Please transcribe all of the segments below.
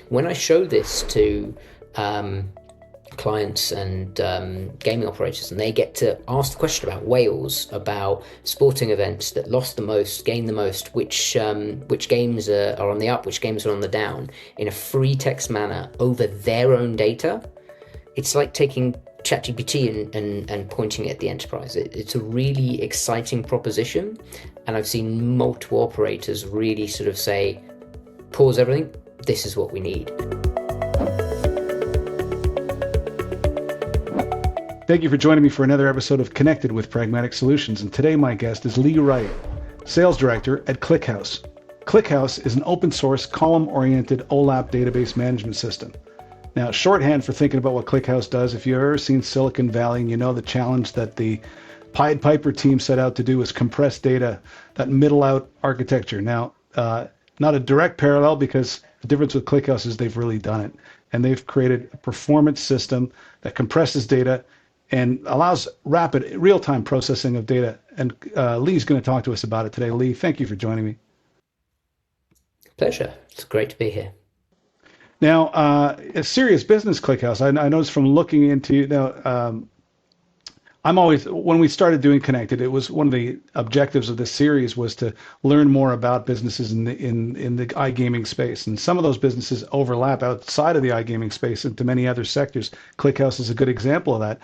when I show this to clients and gaming operators, and they get to ask the question about whales, about sporting events that lost the most, gained the most, which games are on the up, which games are on the down, in a free text manner over their own data, it's like taking ChatGPT and pointing it at the enterprise. It's a really exciting proposition, and I've seen multiple operators really sort of say, pause everything, this is what we need. Thank you for joining me for another episode of Connected with Pragmatic Solutions. And today my guest is Lee Wright, Sales Director at ClickHouse. ClickHouse is an open source column-oriented OLAP database management system. Now, shorthand for thinking about what ClickHouse does, if you've ever seen Silicon Valley and you know the challenge that the Pied Piper team set out to do is compress data, that middle out architecture. Now, not a direct parallel, because the difference with ClickHouse is they've really done it. And they've created a performance system that compresses data and allows rapid real-time processing of data. And Lee's going to talk to us about it today. Lee, thank you for joining me. Pleasure. It's great to be here. Now, a serious business, ClickHouse. I noticed from looking into I'm always, when we started doing Connected, it was one of the objectives of this series was to learn more about businesses in the iGaming space. And some of those businesses overlap outside of the iGaming space into many other sectors. ClickHouse is a good example of that.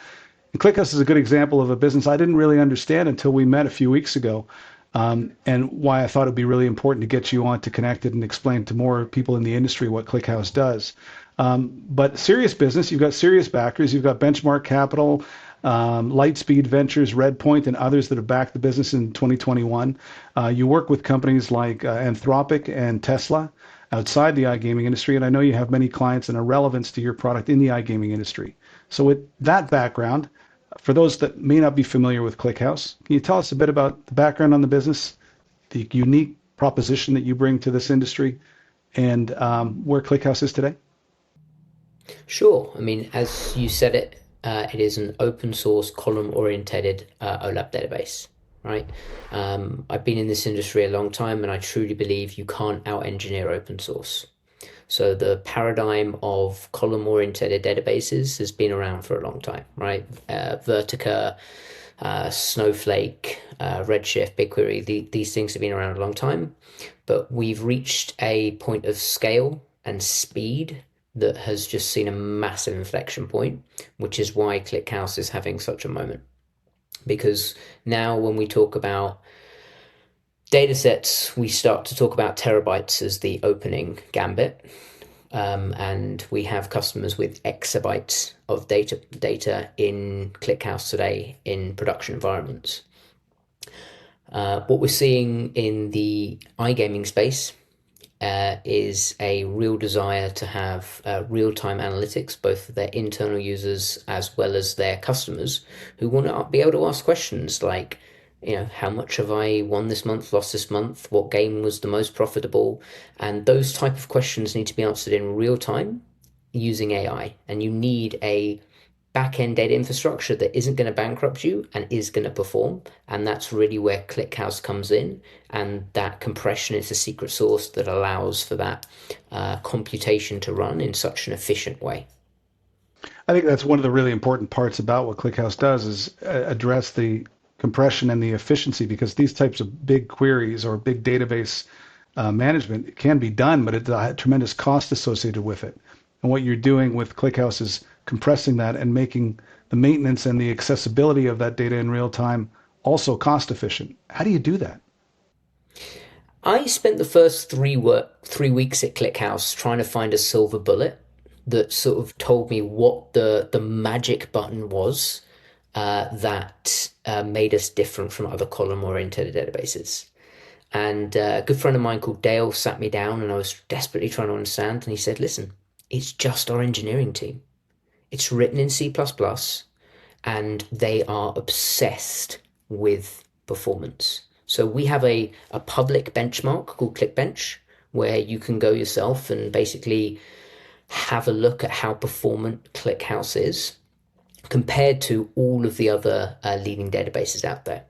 And ClickHouse is a good example of a business I didn't really understand until we met a few weeks ago, and why I thought it'd be really important to get you on to Connected and explain to more people in the industry what ClickHouse does. But serious business, you've got serious backers, you've got Benchmark Capital, Lightspeed Ventures, Redpoint, and others that have backed the business in 2021. You work with companies like Anthropic and Tesla outside the iGaming industry, and I know you have many clients and a relevance to your product in the iGaming industry. So with that background, for those that may not be familiar with ClickHouse, can you tell us a bit about the background on the business, the unique proposition that you bring to this industry, and where ClickHouse is today? Sure. I mean, as you said it, it is an open source column-oriented OLAP database, right? I've been in this industry a long time, and I truly believe you can't out-engineer open source. So the paradigm of column-oriented databases has been around for a long time, right? Vertica, Snowflake, Redshift, BigQuery, these things have been around a long time, but we've reached a point of scale and speed that has just seen a massive inflection point, which is why ClickHouse is having such a moment. Because now when we talk about data sets, we start to talk about terabytes as the opening gambit. And we have customers with exabytes of data in ClickHouse today in production environments. What we're seeing in the iGaming space is a real desire to have real-time analytics, both for their internal users as well as their customers, who want to be able to ask questions like, how much have I won this month, lost this month? What game was the most profitable? And those type of questions need to be answered in real time using AI. And you need a back-end data infrastructure that isn't going to bankrupt you and is going to perform. And that's really where ClickHouse comes in. And that compression is the secret sauce that allows for that computation to run in such an efficient way. I think that's one of the really important parts about what ClickHouse does is address the compression and the efficiency, because these types of big queries or big database management can be done, but it's a tremendous cost associated with it. And what you're doing with ClickHouse is compressing that and making the maintenance and the accessibility of that data in real time also cost efficient. How do you do that? I spent the first 3 weeks at ClickHouse trying to find a silver bullet that sort of told me what the magic button was that made us different from other column-oriented databases. And a good friend of mine called Dale sat me down, and I was desperately trying to understand. And he said, listen, it's just our engineering team. It's written in C++, and they are obsessed with performance. So we have a public benchmark called ClickBench, where you can go yourself and basically have a look at how performant ClickHouse is compared to all of the other leading databases out there.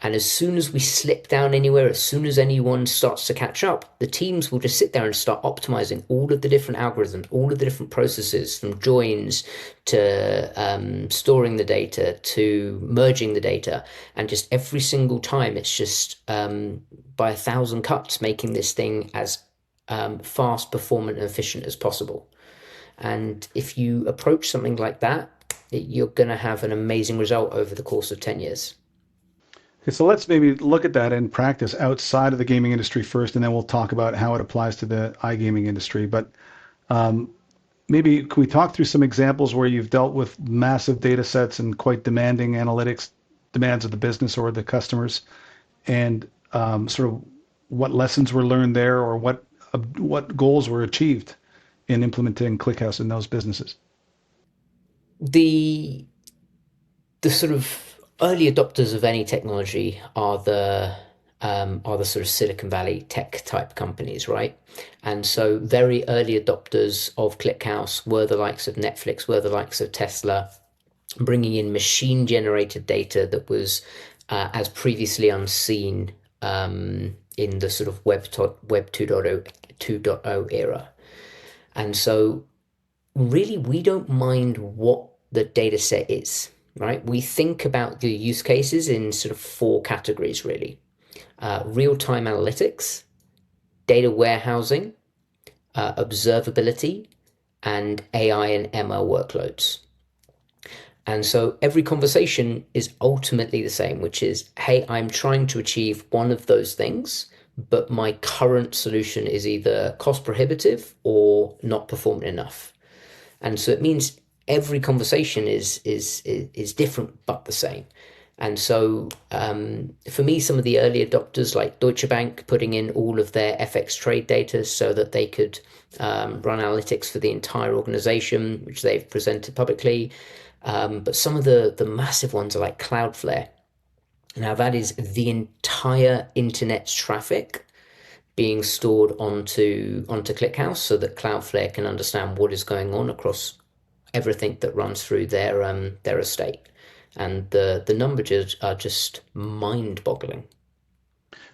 And as soon as we slip down anywhere, as soon as anyone starts to catch up, the teams will just sit there and start optimizing all of the different algorithms, all of the different processes, from joins to storing the data to merging the data. And just every single time, it's just by 1,000 cuts, making this thing as fast, performant, and efficient as possible. And if you approach something like that, you're going to have an amazing result over the course of 10 years. Okay, so let's maybe look at that in practice outside of the gaming industry first, and then we'll talk about how it applies to the iGaming industry. But um, maybe can we talk through some examples where you've dealt with massive data sets and quite demanding analytics demands of the business or the customers, and sort of what lessons were learned there, or what goals were achieved in implementing ClickHouse in those businesses? The the sort of early adopters of any technology are the sort of Silicon Valley tech type companies, right? And so very early adopters of ClickHouse were the likes of Netflix, were the likes of Tesla, bringing in machine generated data that was as previously unseen in the sort of Web 2.0 era. And so really, we don't mind what the data set is, right? We think about the use cases in sort of four categories, really: real-time analytics, data warehousing, observability, and AI and ML workloads. And so every conversation is ultimately the same, which is, hey, I'm trying to achieve one of those things, but my current solution is either cost prohibitive or not performant enough. And so it means every conversation is different but the same. And so for me, some of the early adopters like Deutsche Bank putting in all of their FX trade data so that they could run analytics for the entire organization, which they've presented publicly. But some of the massive ones are like Cloudflare. Now that is the entire internet's traffic being stored onto ClickHouse so that Cloudflare can understand what is going on across everything that runs through their estate. And the numbers are just mind-boggling.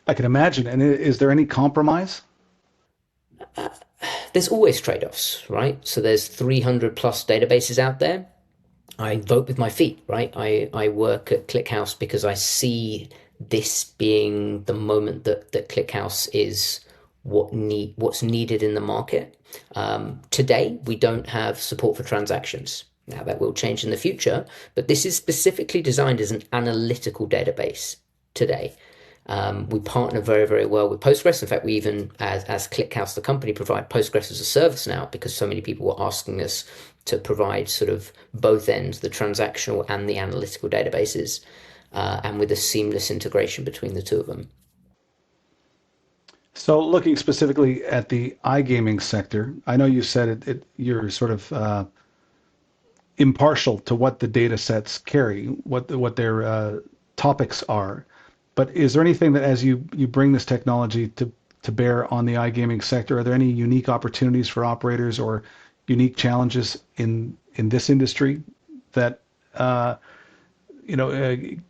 I can imagine. And is there any compromise? There's always trade-offs, right? So there's 300 plus databases out there. I vote with my feet, right? I work at ClickHouse because I see this being the moment that ClickHouse is what's needed in the market. Today, we don't have support for transactions. Now that will change in the future, but this is specifically designed as an analytical database today. We partner very, very well with Postgres. In fact, we even, as ClickHouse, the company, provide Postgres as a service now because so many people were asking us to provide sort of both ends, the transactional and the analytical databases, and with a seamless integration between the two of them. So looking specifically at the iGaming sector, I know you said you're sort of impartial to what the data sets carry, what their topics are. But is there anything that, as you bring this technology to bear on the iGaming sector, are there any unique opportunities for operators or unique challenges in this industry that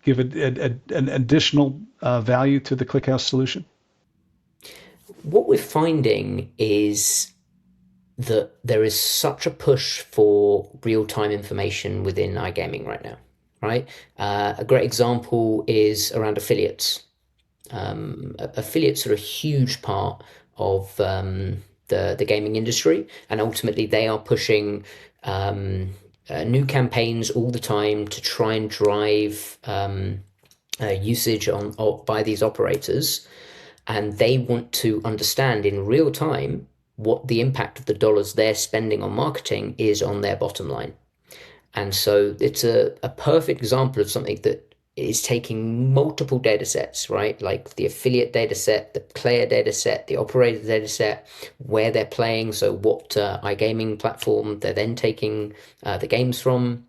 give an additional value to the ClickHouse solution? What we're finding is that there is such a push for real-time information within iGaming right now, right? A great example is around affiliates. Affiliates are a huge part of the gaming industry, and ultimately they are pushing new campaigns all the time to try and drive usage by these operators, and they want to understand in real time what the impact of the dollars they're spending on marketing is on their bottom line. And so it's a perfect example of something that is taking multiple data sets, right? Like the affiliate data set, the player data set, the operator data set, where they're playing. So what iGaming platform they're then taking the games from,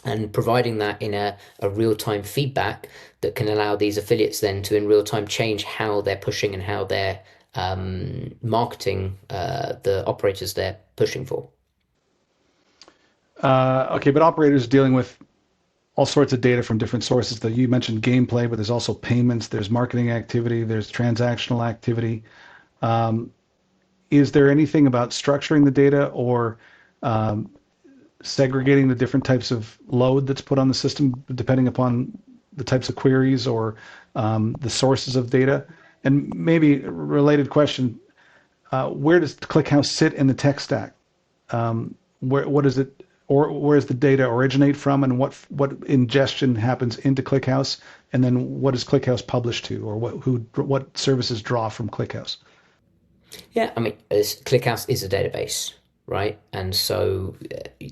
and providing that in a real-time feedback that can allow these affiliates then to in real time change how they're pushing and how they're marketing the operators they're pushing for. Okay, but operators dealing with all sorts of data from different sources. That you mentioned gameplay, but there's also payments, there's marketing activity, there's transactional activity. Um, is there anything about structuring the data or um, segregating the different types of load that's put on the system depending upon the types of queries or the sources of data? And maybe a related question, where does ClickHouse sit in the tech stack? What is it, or where does the data originate from, and what ingestion happens into ClickHouse, and then what does ClickHouse publish to, or what services draw from ClickHouse? Yeah, I mean, ClickHouse is a database, right? And so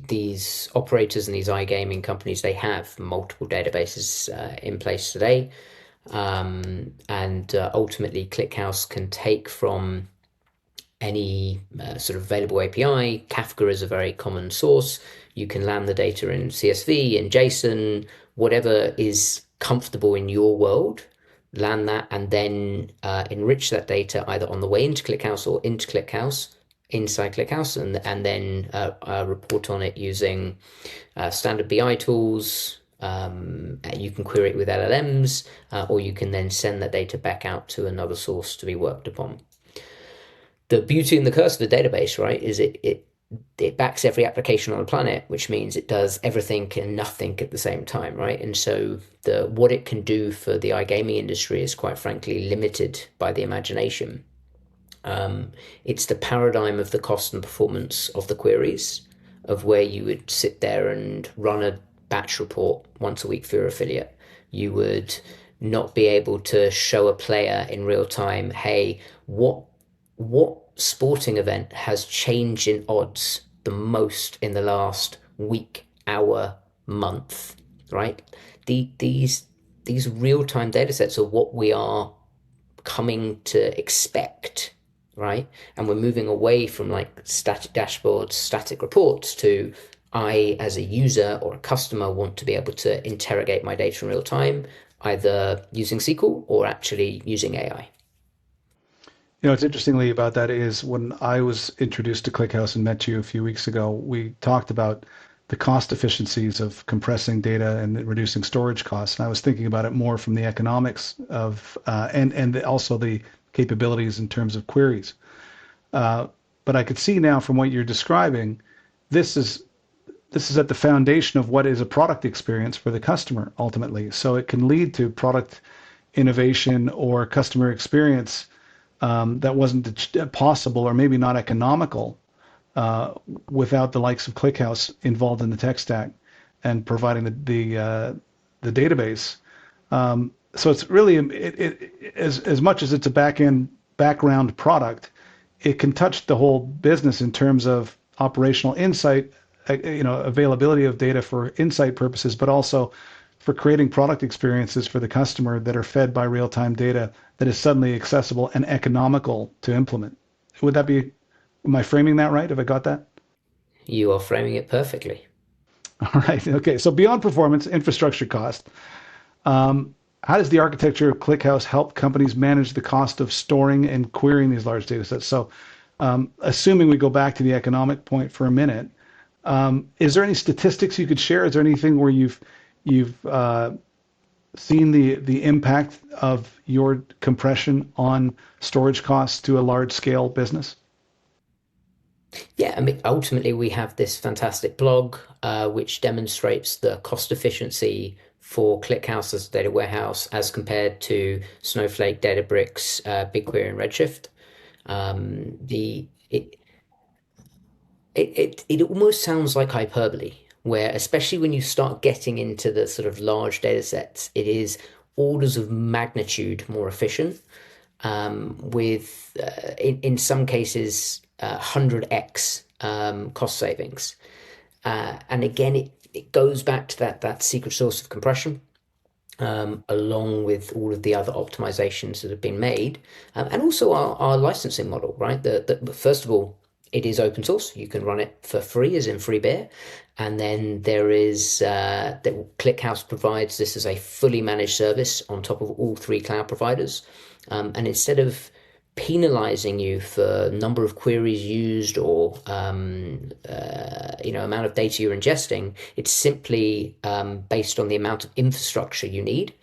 these operators and these iGaming companies, they have multiple databases in place today. And ultimately, ClickHouse can take from any sort of available API. Kafka is a very common source. You can land the data in CSV, in JSON, whatever is comfortable in your world, land that, and then enrich that data either on the way into ClickHouse or into ClickHouse, inside ClickHouse, and then report on it using standard BI tools. You can query it with LLMs, or you can then send that data back out to another source to be worked upon. The beauty and the curse of the database, right, is it backs every application on the planet, which means it does everything and nothing at the same time, right? And so the what it can do for the iGaming industry is quite frankly limited by the imagination. It's the paradigm of the cost and performance of the queries, of where you would sit there and run a batch report once a week for your affiliate. You would not be able to show a player in real time, hey, what sporting event has changed in odds the most in the last week, hour, month, right? These real time data sets are what we are coming to expect, right? And we're moving away from like static dashboards, static reports to I, as a user or a customer, want to be able to interrogate my data in real time, either using SQL or actually using AI. What's interestingly about that is when I was introduced to ClickHouse and met you a few weeks ago, we talked about the cost efficiencies of compressing data and reducing storage costs. And I was thinking about it more from the economics of and also the capabilities in terms of queries. Uh, but I could see now from what you're describing, this is this is at the foundation of what is a product experience for the customer ultimately. So it can lead to product innovation or customer experience that wasn't possible or maybe not economical uh, without the likes of ClickHouse involved in the tech stack and providing the database. So it's really as much as it's a background product, it can touch the whole business in terms of operational insight, availability of data for insight purposes, but also for creating product experiences for the customer that are fed by real-time data that is suddenly accessible and economical to implement. Would that be, am I framing that right? Have I got that? You are framing it perfectly. All right. Okay. So beyond performance, infrastructure cost. How does the architecture of ClickHouse help companies manage the cost of storing and querying these large data sets? So, assuming we go back to the economic point for a minute, is there any statistics you could share? Is there anything where you've seen the impact of your compression on storage costs to a large scale business? Yeah, I mean, ultimately, we have this fantastic blog which demonstrates the cost efficiency for ClickHouse as a data warehouse as compared to Snowflake, Databricks, BigQuery, and Redshift. The it almost sounds like hyperbole, where especially when you start getting into the sort of large data sets, it is orders of magnitude more efficient. With in some cases 100x cost savings. And again, it goes back to that secret source of compression, along with all of the other optimizations that have been made, and also our licensing model, right? First of all, it is open source. You can run it for free, as in free beer. And then there is that ClickHouse provides this as a fully managed service on top of all three cloud providers. And instead of penalizing you for number of queries used or amount of data you're ingesting. It's simply based on the amount of infrastructure you need.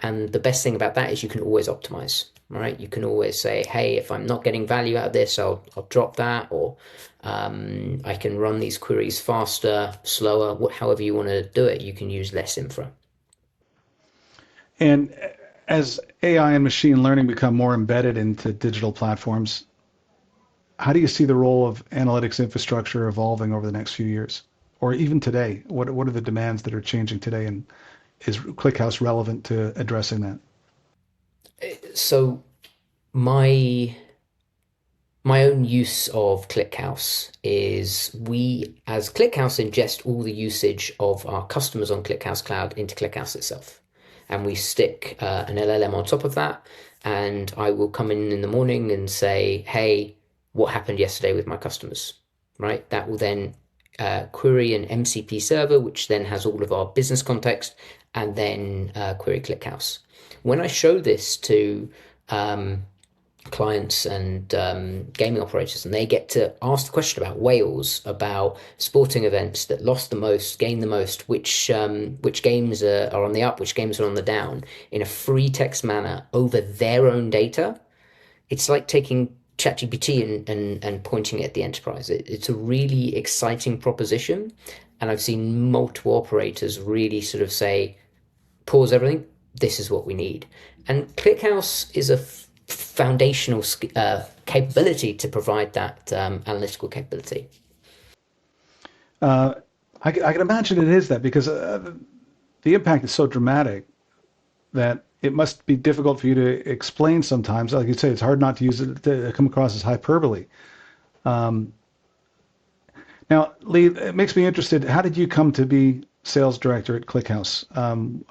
And the best thing about that is you can always optimize, right? You can always say, hey, if I'm not getting value out of this, I'll drop that, or I can run these queries faster, slower, however you want to do it. You can use less infra. And as AI and machine learning become more embedded into digital platforms, how do you see the role of analytics infrastructure evolving over the next few years? Or even today? What are the demands that are changing today? And is ClickHouse relevant to addressing that? So my my own use of ClickHouse is we, as ClickHouse, ingest all the usage of our customers on ClickHouse Cloud into ClickHouse itself. And we stick an LLM on top of that. And I will come in the morning and say, hey, what happened yesterday with my customers, right? That will then query an MCP server, which then has all of our business context, and then query ClickHouse. When I show this to clients and gaming operators, and they get to ask the question about whales, about sporting events that lost the most, gained the most, which games are on the up, which games are on the down, in a free text manner over their own data. It's like taking ChatGPT and pointing it at the enterprise. It's a really exciting proposition, and I've seen multiple operators really sort of say, pause everything. This is what we need. And ClickHouse is a foundational capability to provide that analytical capability. Uh, I can imagine it is that because the impact is so dramatic that it must be difficult for you to explain sometimes. Like you say, it's hard not to use it to come across as hyperbole. Um, Now, Lee, it makes me interested. How did you come to be sales director at ClickHouse?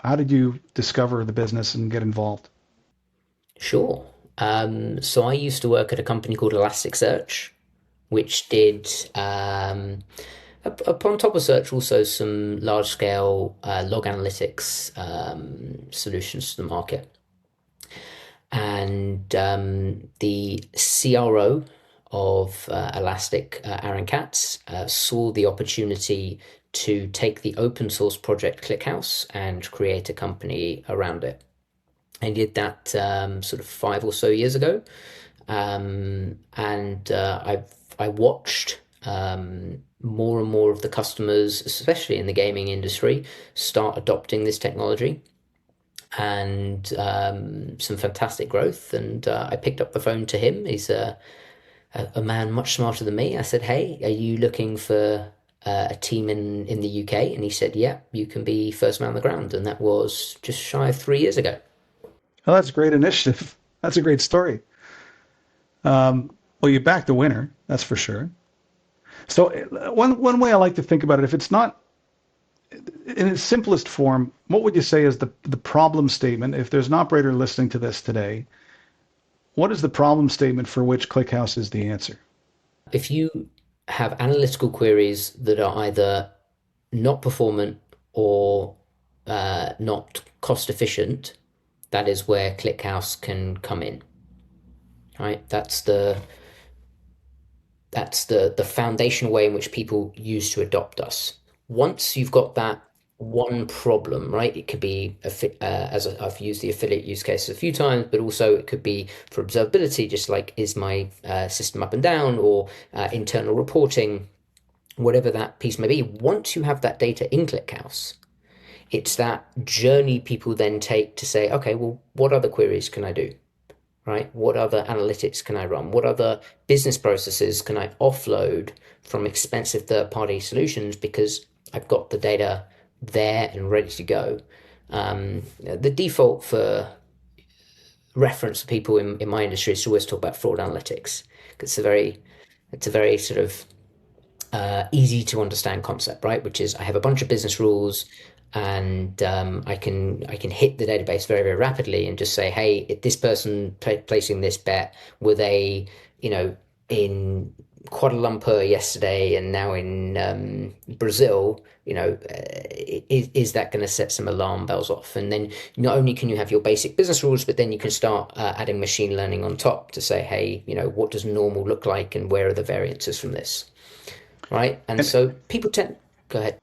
How did you discover the business and get involved? Sure. So I used to work at a company called Elasticsearch, which did, upon top of search, also some large scale log analytics solutions to the market. And the CRO of Elastic, Aaron Katz, saw the opportunity to take the open source project ClickHouse and create a company around it. I did that sort of 5 or so years ago, and I watched more and more of the customers, especially in the gaming industry, start adopting this technology, and some fantastic growth. And I picked up the phone to him. He's a man much smarter than me. I said, "Hey, are you looking for a team in the UK?" And he said, "Yeah, you can be first man on the ground." And that was just shy of 3 years ago. Oh, that's a great initiative. That's a great story. Well, you backed the winner, that's for sure. So one way I like to think about it, if it's not in its simplest form, what would you say is the problem statement? If there's an operator listening to this today, what is the problem statement for which ClickHouse is the answer? If you have analytical queries that are either not performant or not cost efficient, that is where ClickHouse can come in. Right? That's the foundational way in which people use to adopt us. Once you've got that one problem, right? It could be as I've used the affiliate use case a few times, but also it could be for observability, just like is my system up and down, or internal reporting, whatever that piece may be. Once you have that data in ClickHouse, it's that journey people then take to say, okay, well, what other queries can I do? Right? What other analytics can I run? What other business processes can I offload from expensive third-party solutions because I've got the data there and ready to go? The default for reference for people in my industry is to always talk about fraud analytics, because it's a very sort of easy to understand concept, right? Which is I have a bunch of business rules, and I can hit the database very, very rapidly and just say, hey, if this person placing this bet, were they, you know, in Kuala Lumpur yesterday and now in Brazil, is that going to set some alarm bells off? And then not only can you have your basic business rules, but then you can start adding machine learning on top to say, hey, what does normal look like and where are the variances from this, right? And And so people tend, go ahead.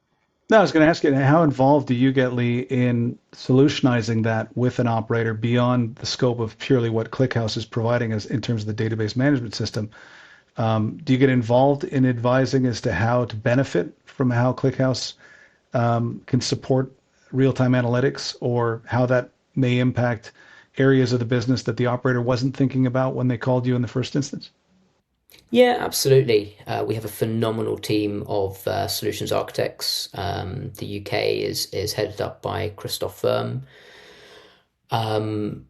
no, I was going to ask you, how involved do you get, Lee, in solutionizing that with an operator beyond the scope of purely what ClickHouse is providing us in terms of the database management system? Do you get involved in advising as to how to benefit from how ClickHouse can support real-time analytics, or how that may impact areas of the business that the operator wasn't thinking about when they called you in the first instance? Yeah, absolutely. We have a phenomenal team of solutions architects. The UK is headed up by Christoph Firm. Um,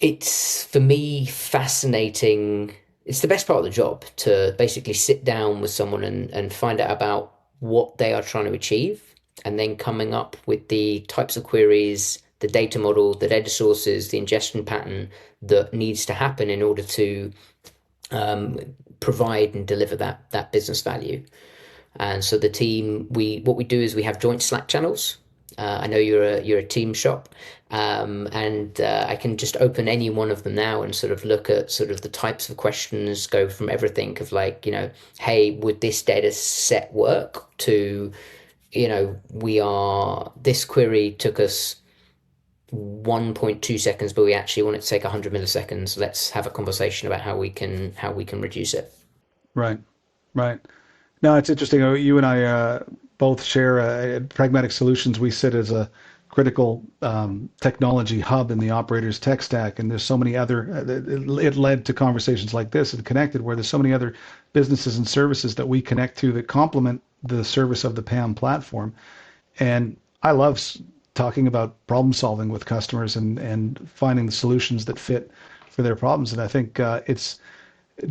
it's for me fascinating. It's the best part of the job to basically sit down with someone and find out about what they are trying to achieve, and then coming up with the types of queries, the data model, the data sources, the ingestion pattern that needs to happen in order to um, provide and deliver that business value. And so the team, we what we do is we have joint Slack channels. I know you're a team shop, and I can just open any one of them now and sort of look at sort of the types of questions, go from everything of like, hey, would this data set work, to, this query took us 1.2 seconds, but we actually want it to take 100 milliseconds. Let's have a conversation about how we can reduce it. Right, right. No, it's interesting. You and I both share Pragmatic Solutions. We sit as a critical technology hub in the operator's tech stack, and there's so many other. It led to conversations like this and connected, where there's so many other businesses and services that we connect to that complement the service of the PAM platform. And I love talking about problem solving with customers and finding the solutions that fit for their problems. And I think it's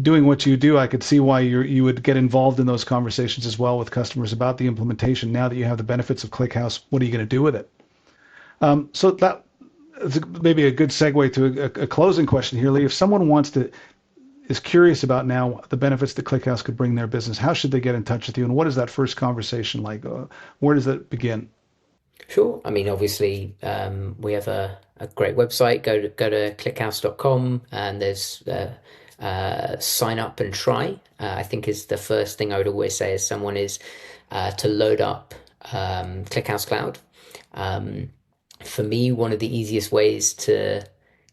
doing what you do. I could see why you would get involved in those conversations as well with customers about the implementation. Now that you have the benefits of ClickHouse, what are you going to do with it? So that is maybe a good segue to a closing question here, Lee. If someone is curious about now the benefits that ClickHouse could bring their business, how should they get in touch with you, and what is that first conversation like? Where does that begin? Sure. I mean, obviously, we have a great website. Go to clickhouse.com, and there's sign up and try. I think is the first thing I would always say as someone is to load up ClickHouse Cloud. Um, for me, one of the easiest ways to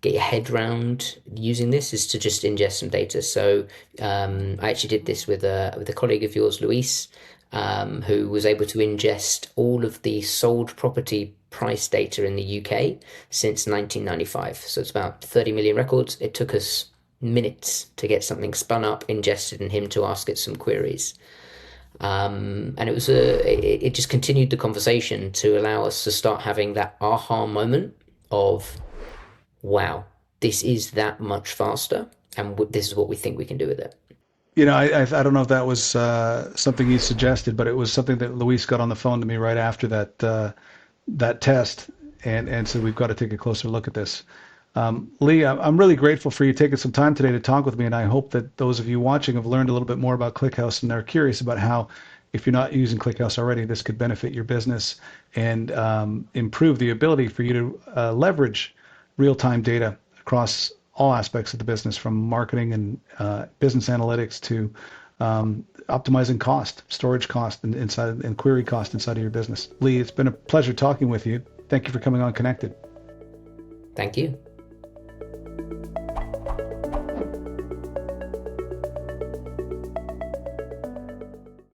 get your head around using this is to just ingest some data. So I actually did this with a colleague of yours, Luis, who was able to ingest all of the sold property price data in the UK since 1995. So it's about 30 million records. It took us minutes to get something spun up, ingested, and him to ask it some queries. And it just continued the conversation to allow us to start having that aha moment of, wow, this is that much faster, and this is what we think we can do with it. I don't know if that was something he suggested, but it was something that Luis got on the phone to me right after that test, and said we've got to take a closer look at this. Lee, I'm really grateful for you taking some time today to talk with me, and I hope that those of you watching have learned a little bit more about ClickHouse and are curious about how, if you're not using ClickHouse already, this could benefit your business and improve the ability for you to leverage real-time data across all aspects of the business, from marketing and business analytics to optimizing cost, storage cost, and query cost inside of your business. Lee, it's been a pleasure talking with you. Thank you for coming on Connected. Thank you.